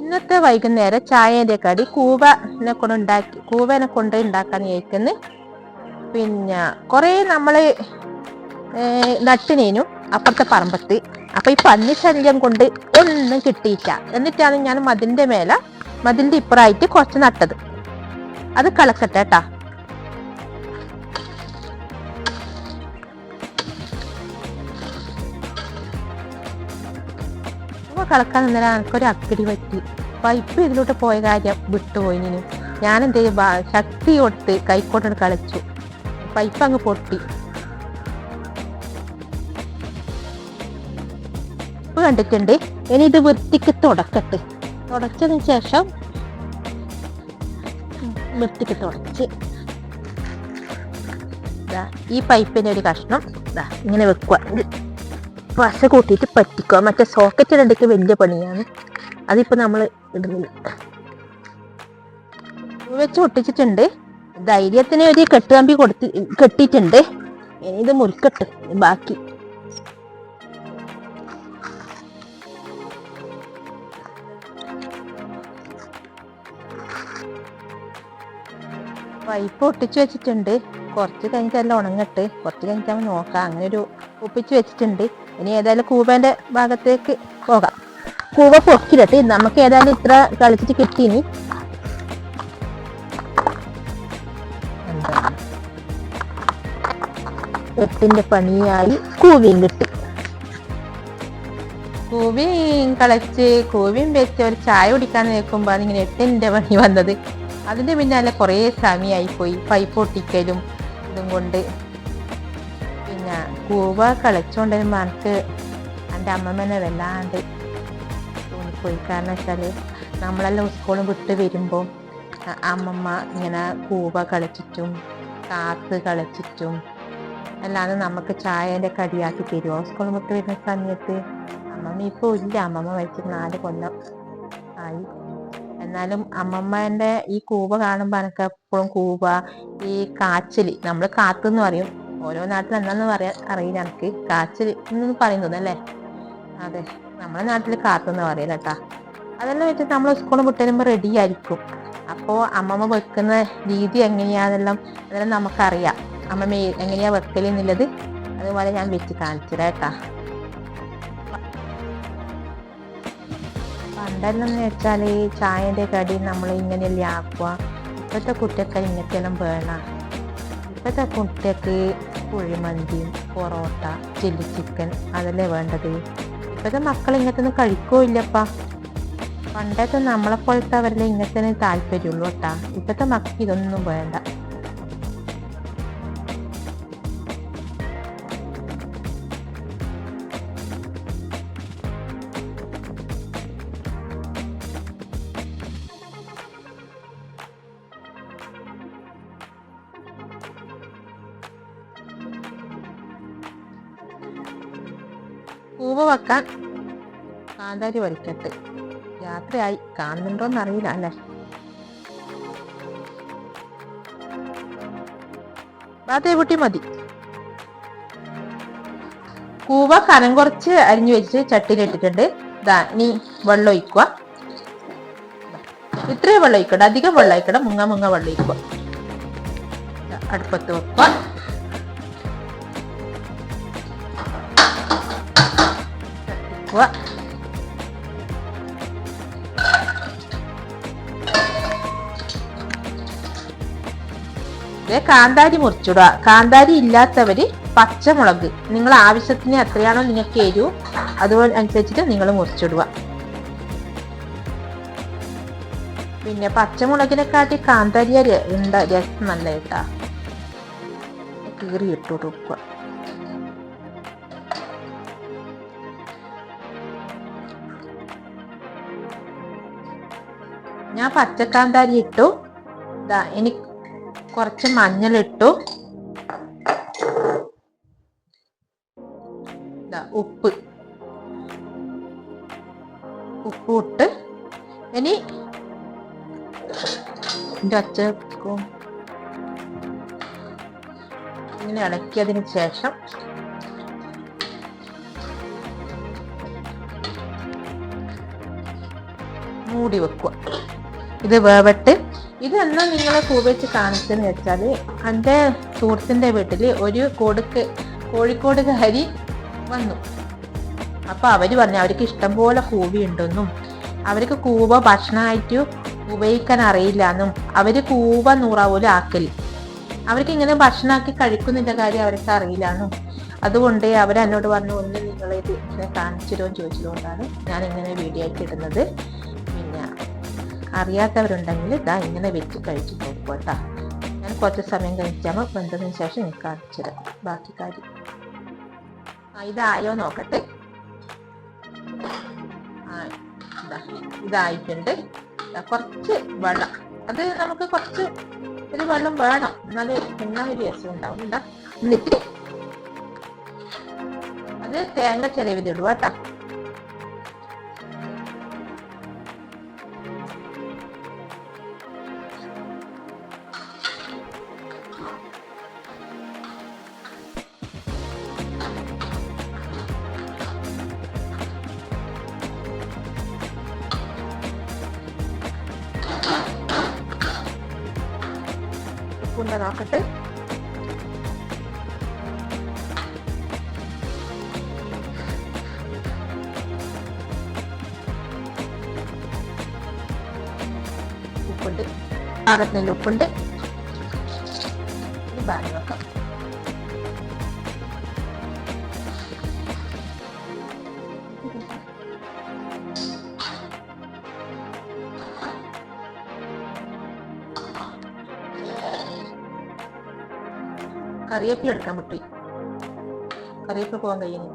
ഇന്നത്തെ വൈകുന്നേരം ചായേൻ്റെ കടി കൂവനെ കൊണ്ട് ഉണ്ടാക്കാന്ന് ചോദിക്കുന്നു. പിന്നെ കുറേ നമ്മൾ നട്ടിനേനും അപ്പുറത്തെ പറമ്പത്ത്. അപ്പൊ ഈ പന്നി ശല്യം കൊണ്ട് ഒന്നും കിട്ടിയില്ല. എന്നിട്ടാണ് ഞാൻ മതിലിന്റെ ഇപ്പുറമായിട്ട് കുറച്ച് നട്ടത്. അത് കളക്കട്ടെ കേട്ടാ. കളക്കാൻ നിന്നാൽ എനിക്കൊരു അക്കടി പറ്റി. പൈപ്പ് ഇതിലോട്ട് പോയ കാര്യം വിട്ടുപോയിനു. ഞാൻ എന്ത് ശക്തി കൊടുത്ത് കൈക്കോട്ട് കളിച്ചു. പൈപ്പ് അങ്ങ് പൊട്ടി. കണ്ടിട്ടുണ്ട്. ഇനി ഇത് വൃത്തിക്ക് തുടക്കട്ടെ. തുടച്ചതിന് ശേഷം വൃത്തിക്ക് തുടച്ച് ഈ പൈപ്പിന്റെ ഒരു കഷ്ണം ഇങ്ങനെ വെക്കുക. പശ കൂട്ടിയിട്ട് പറ്റിക്കുക. മറ്റേ സോക്കറ്റ് ഇടയ്ക്ക് വലിയ പണിയാണ്. അതിപ്പോ നമ്മൾ ഇടുന്നില്ല. വെച്ച് ഒട്ടിച്ചിട്ടുണ്ട്. ധൈര്യത്തിന് ഒരു കെട്ടുകമ്പി കെട്ടിയിട്ടുണ്ട്. ഇനി ഇത് മുറിക്കട്ടെ ബാക്കി. പൈപ്പ് ഒട്ടിച്ചു വെച്ചിട്ടുണ്ട്. കുറച്ച് കഴിഞ്ഞിട്ട് എല്ലാം ഉണങ്ങട്ട്. കുറച്ച് കഴിഞ്ഞിട്ട് നോക്കാം. അങ്ങനെ ഒരു ഒപ്പിച്ച് വെച്ചിട്ടുണ്ട്. ഇനി ഏതായാലും കൂവന്റെ ഭാഗത്തേക്ക് പോകാം. കൂവ പൊക്കിലട്ട് നമുക്ക് ഏതായാലും ഇത്ര കളിച്ചിട്ട് കിട്ടീനി. എട്ടിന്റെ പണിയായി. കൂവിയും കിട്ടി. കൂവിയും കളിച്ച് കൂവിയും വെച്ച് ഒരു ചായ കുടിക്കാൻ നിൽക്കുമ്പോ അതിങ്ങനെ 8ന്റെ പണി വന്നത്. അതിന്റെ പിന്നാലെ കുറേ സമയമായി പോയി. പൈപ്പ് ഒട്ടിക്കലും ഇതും കൊണ്ട്. പിന്നെ കൂവ കളിച്ചോണ്ടിരുമ്പോ എനിക്ക് എൻ്റെ അമ്മമ്മനെ വല്ലാണ്ട് തോന്നിപ്പോയി. കാരണം വെച്ചാല് നമ്മളെല്ലാം സ്കൂളിൽ വിട്ട് വരുമ്പോ അമ്മമ്മ ഇങ്ങനെ കൂവ കളിച്ചിട്ടും കാത്ത് കളിച്ചിട്ടും അല്ലാതെ നമുക്ക് ചായന്റെ കടിയാക്കി തരുമോ? സ്കൂളിൽ വിട്ട് വരുന്ന സമയത്ത്. അമ്മമ്മ ഇപ്പൊ ഇല്ല. അമ്മമ്മ മരിച്ചിട്ട് 4 കൊല്ലം ആയി. എന്നാലും അമ്മമ്മേന്റെ ഈ കൂവ കാണുമ്പോ എനിക്ക് എപ്പോഴും കൂവ, ഈ കാച്ചില്, നമ്മൾ കാത്തെന്ന് പറയും. ഓരോ നാട്ടിൽ എന്താന്ന് അറിയില്ല എനിക്ക്. കാച്ചില് എന്ന് പറയുന്നത് അല്ലേ? അതെ, നമ്മുടെ നാട്ടിൽ കാത്തെന്ന് പറയില്ല കേട്ടാ. അതെല്ലാം വെച്ചിട്ട് നമ്മൾ സ്കൂളിൽ വിട്ട് വരുമ്പോ റെഡി ആയിരിക്കും. അപ്പോ അമ്മമ്മ വെക്കുന്ന രീതി എങ്ങനെയാണെന്നെല്ലാം അതെല്ലാം നമുക്കറിയാം. അമ്മമ്മ എങ്ങനെയാ വെക്കലെന്നുള്ളത്. അതുപോലെ ഞാൻ വെച്ച് കാണിച്ചത് കേട്ടാ. പണ്ടെന്ന് വെച്ചാല് ചായന്റെ കടി നമ്മൾ ഇങ്ങനെയല്ലേ ആക്കുക. ഇപ്പോഴത്തെ കുട്ടിയൊക്കെ ഇങ്ങനത്തെല്ലാം വേണം. ഇപ്പോഴത്തെ കുട്ടിയൊക്കെ കുഴിമന്തിയും പൊറോട്ട, ചില്ലി ചിക്കൻ അതല്ലേ വേണ്ടത്. ഇപ്പോഴത്തെ മക്കൾ ഇങ്ങനത്തെ ഒന്നും കഴിക്കുകയില്ലപ്പാ. പണ്ടത്തെ നമ്മളെപ്പോലത്തെ അവരുടെ ഇങ്ങനത്തെ താല്പര്യമുള്ളൂ കേട്ടാ. ഇപ്പോഴത്തെ മക്കൾക്ക് ഇതൊന്നും വേണ്ട. കൂവ വെക്കാൻ കാന്താരി വലിക്കട്ട്. രാത്രിയായി. കാണുന്നുണ്ടോന്ന് അറിയില്ല അല്ലേ? അതേകുട്ടി മതി. കൂവ കനം കുറച്ച് അരിഞ്ഞു വെച്ച് ചട്ടിയിലിട്ടിട്ടുണ്ട്. ഇനി വെള്ളം ഒഴിക്കുക. ഇത്രയും വെള്ളം ഒഴിക്കണ്ട, അധികം വെള്ളം ഒഴിക്കണ്ട. മുങ്ങ വെള്ളം ഒഴിക്കുക. അടുപ്പത്ത് വെക്കുക. കാന്താരി മുറിച്ചിടുക. കാന്താരി ഇല്ലാത്തവര് പച്ചമുളക് നിങ്ങൾ ആവശ്യത്തിന് എത്രയാണോ നിങ്ങൾക്ക് എരിവ് അതുപോലെ അനുസരിച്ചിട്ട് നിങ്ങൾ മുറിച്ചിടുക. പിന്നെ പച്ചമുളകിനെക്കാട്ടി കാന്താരി രസം നല്ല കേട്ടാ. കീറി ഇട്ടു കൊടുക്കുക. ഞാൻ പച്ചക്കാന്താരി ഇട്ടു. ഇനി കുറച്ച് മഞ്ഞളിട്ടു. ഉപ്പ് ഇട്ട് ഇനി ഇങ്ങനെ ഇളക്കിയതിന് ശേഷം മൂടി വെക്കുക. ഇത് വേവട്ട്. ഇതെന്നാ നിങ്ങളെ കൂവ വെച്ച് കാണിച്ചെന്ന് വെച്ചാൽ എൻ്റെ സുഹൃത്തിൻ്റെ വീട്ടിൽ ഒരു കോഴിക്കോടുകാരി വന്നു. അപ്പോൾ അവർ പറഞ്ഞു അവർക്ക് ഇഷ്ടംപോലെ കൂവയുണ്ടെന്നും അവർക്ക് കൂവ ഭക്ഷണമായിട്ട് ഉപയോഗിക്കാൻ അറിയില്ല എന്നും അവർ കൂവ നൂറാവൂല ആക്കൽ അവർക്ക് ഇങ്ങനെ ഭക്ഷണമാക്കി കഴിക്കുന്നതിൻ്റെ കാര്യം അവർക്ക് അറിയില്ല എന്നും അതുകൊണ്ട് അവരെന്നോട് പറഞ്ഞു ഒന്ന് നിങ്ങളിത് ഇങ്ങനെ കാണിച്ചിരുമോ ചോദിച്ചതുകൊണ്ടാണ് ഞാൻ ഇങ്ങനെ വീഡിയോ ആയിട്ട് ഇടുന്നത്. പിന്നെ അറിയാത്തവരുണ്ടെങ്കിൽ ഇതാ ഇങ്ങനെ വെച്ച് കഴിച്ച് നോക്കോട്ടാ. ഞാൻ കുറച്ച് സമയം കഴിച്ചാൽ വെന്തതിന് ശേഷം എനിക്ക് കാണിച്ചത് ബാക്കി കാര്യം. ഇതായോ നോക്കട്ടെ. ഇതായിട്ടുണ്ട്. കുറച്ച് വെള്ളം, അത് നമുക്ക് കുറച്ച് ഒരു വെള്ളം വേണം, എന്നാല് തിന്നാൻ ഒരു രസം ഉണ്ടാവും. എന്നിട്ട് അത് തേങ്ങ ചിലവിതിടുക കേട്ടോ. ഉപ്പുണ്ട നോക്കട്ടെ. ഉപ്പുണ്ട്, പാകത്തിന് ഉപ്പുണ്ട്. ബാക്കി വെക്കാം. കറിവേപ്പില എടുക്കാൻ പറ്റി, കറിവേപ്പില പോകാൻ കഴിയുന്നു.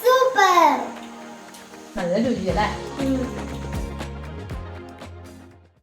സൂപ്പർ, നല്ല രുചിയല്ലേ?